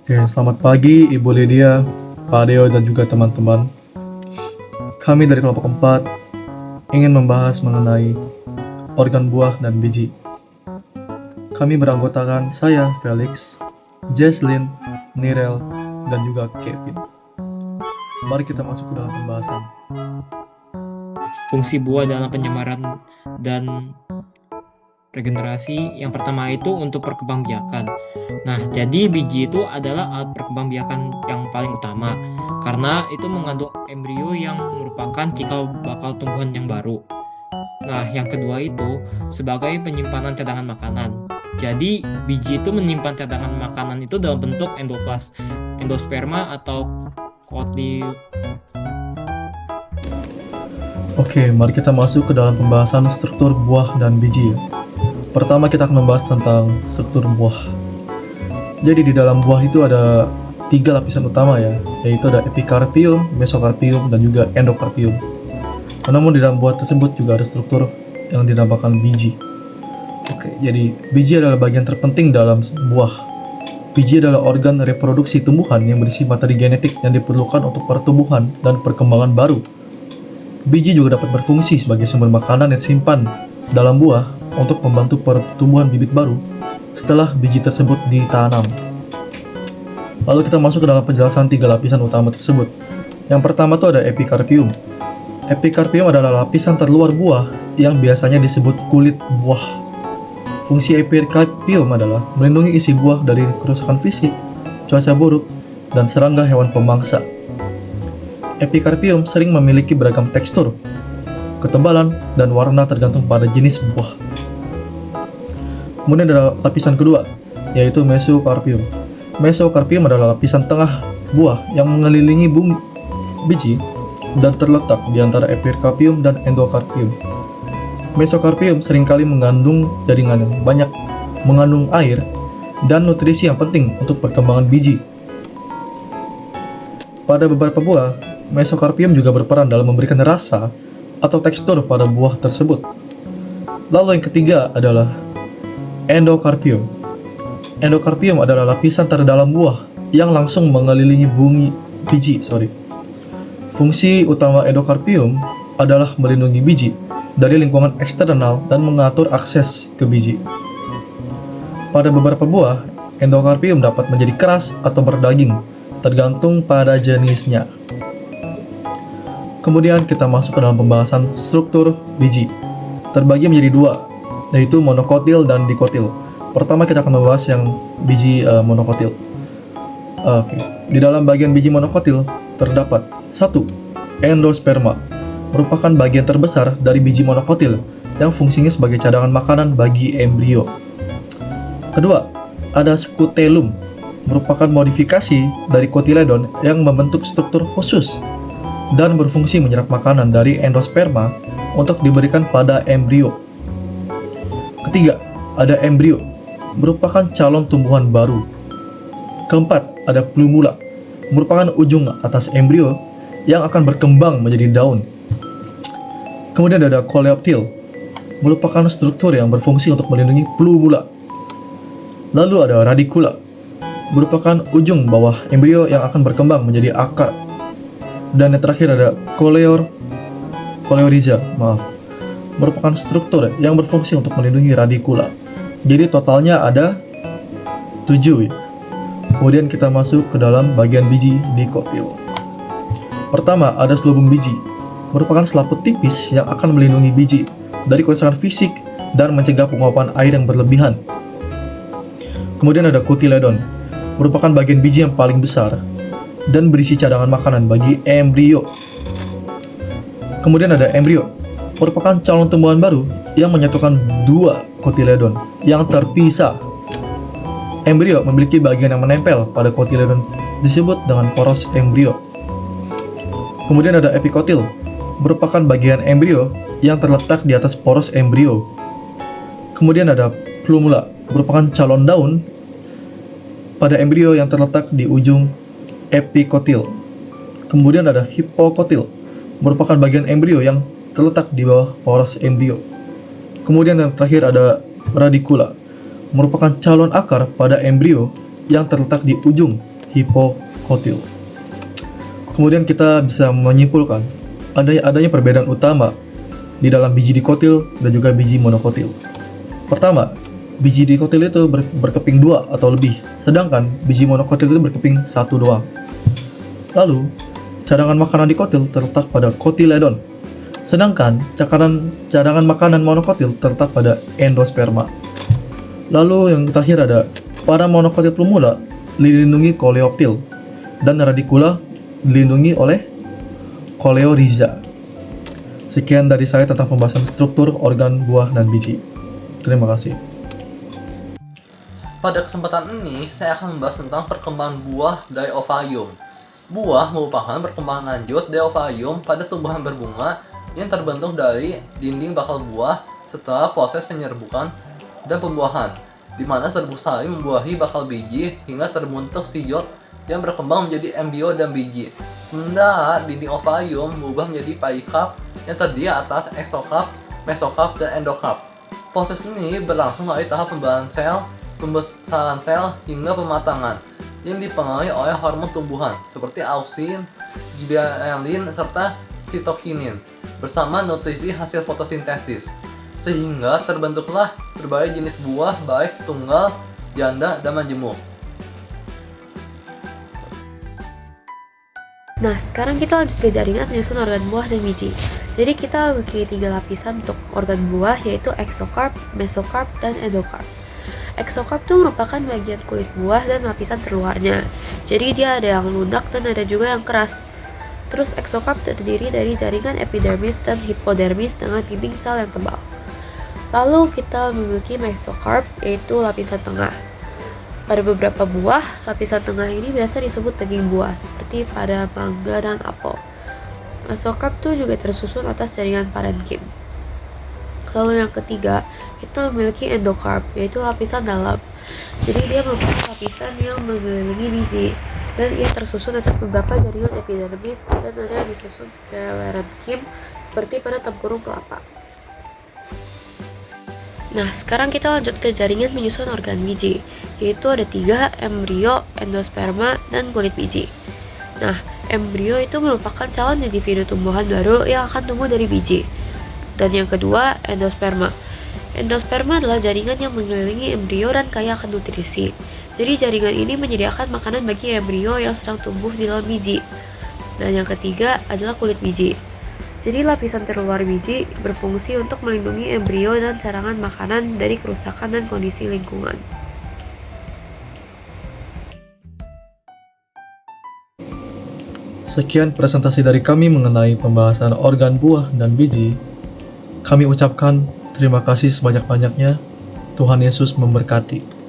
Oke, selamat pagi Ibu Lydia, Pak Deo, dan juga teman-teman. Kami dari kelompok 4 ingin membahas mengenai organ buah dan biji. Kami beranggotakan saya, Felix, Jesslyn, Nirel, dan juga Kevin. Mari kita masuk ke dalam pembahasan. Fungsi buah dalam penyemaran dan regenerasi. Yang pertama itu untuk perkembangbiakan. Nah, jadi biji itu adalah alat perkembangbiakan yang paling utama karena itu mengandung embrio yang merupakan cikal bakal tumbuhan yang baru. Nah, yang kedua itu sebagai penyimpanan cadangan makanan. Jadi, biji itu menyimpan cadangan makanan itu dalam bentuk endosperma atau Oke, mari kita masuk ke dalam pembahasan struktur buah dan biji. Pertama kita akan membahas tentang struktur buah. Jadi di dalam buah itu ada 3 lapisan utama ya, yaitu ada epikarpium, mesokarpium, dan juga endokarpium. Namun di dalam buah tersebut juga ada struktur yang dinamakan biji. Oke, jadi biji adalah bagian terpenting dalam buah. Biji adalah organ reproduksi tumbuhan yang berisi materi genetik yang diperlukan untuk pertumbuhan dan perkembangan baru. Biji juga dapat berfungsi sebagai sumber makanan yang disimpan dalam buah untuk membantu pertumbuhan bibit baru setelah biji tersebut ditanam. Lalu kita masuk ke dalam penjelasan 3 lapisan utama tersebut. Yang pertama itu ada epikarpium. Epikarpium adalah lapisan terluar buah yang biasanya disebut kulit buah. Fungsi epikarpium adalah melindungi isi buah dari kerusakan fisik, cuaca buruk, dan serangga hewan pemangsa. Epikarpium sering memiliki beragam tekstur, ketebalan, dan warna tergantung pada jenis buah. Kemudian ada lapisan kedua, yaitu mesokarpium. Mesokarpium adalah lapisan tengah buah yang mengelilingi biji dan terletak di antara epikarpium dan endokarpium. Mesokarpium seringkali mengandung jaringan yang banyak, mengandung air, dan nutrisi yang penting untuk perkembangan biji. Pada beberapa buah, mesokarpium juga berperan dalam memberikan rasa atau tekstur pada buah tersebut. Lalu yang ketiga adalah endokarpium. Endokarpium adalah lapisan terdalam buah yang langsung mengelilingi biji. Fungsi utama endokarpium adalah melindungi biji dari lingkungan eksternal dan mengatur akses ke biji. Pada beberapa buah, endokarpium dapat menjadi keras atau berdaging, tergantung pada jenisnya. Kemudian kita masuk ke dalam pembahasan struktur biji. Terbagi menjadi 2, yaitu monokotil dan dikotil. Pertama kita akan membahas yang biji monokotil. Oke. Di dalam bagian biji monokotil terdapat 1. Endosperma, merupakan bagian terbesar dari biji monokotil yang fungsinya sebagai cadangan makanan bagi embrio. Kedua, ada skutelum, merupakan modifikasi dari kotiledon yang membentuk struktur khusus dan berfungsi menyerap makanan dari endosperma untuk diberikan pada embrio. Ketiga, ada embrio, merupakan calon tumbuhan baru. Keempat, ada plumula, merupakan ujung atas embrio yang akan berkembang menjadi daun. Kemudian ada coleoptil, merupakan struktur yang berfungsi untuk melindungi plumula. Lalu ada radicula, merupakan ujung bawah embrio yang akan berkembang menjadi akar. Dan yang terakhir ada coleorhiza, merupakan struktur yang berfungsi untuk melindungi radicula. Jadi totalnya ada 7. Kemudian kita masuk ke dalam bagian biji dikotil. Pertama ada selubung biji, merupakan selaput tipis yang akan melindungi biji dari kerusakan fisik dan mencegah penguapan air yang berlebihan. Kemudian ada kotiledon, merupakan bagian biji yang paling besar dan berisi cadangan makanan bagi embrio. Kemudian ada embrio, merupakan calon tumbuhan baru yang menyatukan 2 kotiledon yang terpisah. Embrio memiliki bagian yang menempel pada kotiledon disebut dengan poros embrio. Kemudian ada epikotil, merupakan bagian embrio yang terletak di atas poros embrio. Kemudian ada plumula, merupakan calon daun pada embrio yang terletak di ujung epikotil. Kemudian ada hipokotil, merupakan bagian embrio yang terletak di bawah poros embrio. Kemudian yang terakhir ada radicula, merupakan calon akar pada embrio yang terletak di ujung hipokotil. Kemudian kita bisa menyimpulkan adanya perbedaan utama di dalam biji dikotil dan juga biji monokotil. Pertama, biji dikotil itu berkeping 2 atau lebih, sedangkan biji monokotil itu berkeping 1 doang. Lalu, cadangan makanan dikotil terletak pada kotiledon, sedangkan cadangan makanan monokotil terletak pada endosperma. Lalu yang terakhir ada, pada monokotil plumula dilindungi koleoptil dan radikula dilindungi oleh koleorhiza. Sekian dari saya tentang pembahasan struktur organ buah dan biji. Terima kasih. Pada kesempatan ini, saya akan membahas tentang perkembangan buah Diophayum. Buah merupakan perkembangan lanjut Diophayum pada tumbuhan berbunga yang terbentuk dari dinding bakal buah setelah proses penyerbukan dan pembuahan, di mana serbuk sari membuahi bakal biji hingga terbentuk sigot yang berkembang menjadi embrio dan biji. Sementara dinding ophayum berubah menjadi perikarp yang terdiri atas exokarp, mesokarp, dan endokarp. Proses ini berlangsung dari tahap pembesaran sel hingga pematangan yang dipengaruhi oleh hormon tumbuhan seperti auxin, gibberellin, serta sitokinin bersama nutrisi hasil fotosintesis, sehingga terbentuklah berbagai jenis buah baik tunggal, janda, dan majemuk. Nah, sekarang kita lanjut ke jaringan menyusun organ buah dan biji. Jadi kita memiliki 3 lapisan untuk organ buah, yaitu exokarp, mesokarp, dan endokarp. Exokarp itu merupakan bagian kulit buah dan lapisan terluarnya. Jadi dia ada yang lunak dan ada juga yang keras. Terus exokarp terdiri dari jaringan epidermis dan hipodermis dengan dinding sel yang tebal. Lalu kita memiliki mesokarp, yaitu lapisan tengah. Pada beberapa buah, lapisan tengah ini biasa disebut daging buah, seperti pada mangga dan apel. Mesokarp itu juga tersusun atas jaringan parenkim. Lalu yang ketiga, kita memiliki endokarp, yaitu lapisan dalam. Jadi dia merupakan lapisan yang mengelilingi biji, dan ia tersusun atas beberapa jaringan epidermis dan ada yang disusun sklerenkim seperti pada tempurung kelapa. Nah, sekarang kita lanjut ke jaringan menyusun organ biji, yaitu ada 3, embrio, endosperma, dan kulit biji. Nah, embrio itu merupakan calon individu tumbuhan baru yang akan tumbuh dari biji. Dan yang kedua, endosperma. Endosperma adalah jaringan yang mengelilingi embrio dan kaya akan nutrisi. Jadi jaringan ini menyediakan makanan bagi embrio yang sedang tumbuh di dalam biji. Dan yang ketiga adalah kulit biji. Jadi lapisan terluar biji berfungsi untuk melindungi embrio dan cadangan makanan dari kerusakan dan kondisi lingkungan. Sekian presentasi dari kami mengenai pembahasan organ buah dan biji. Kami ucapkan terima kasih sebanyak-banyaknya. Tuhan Yesus memberkati.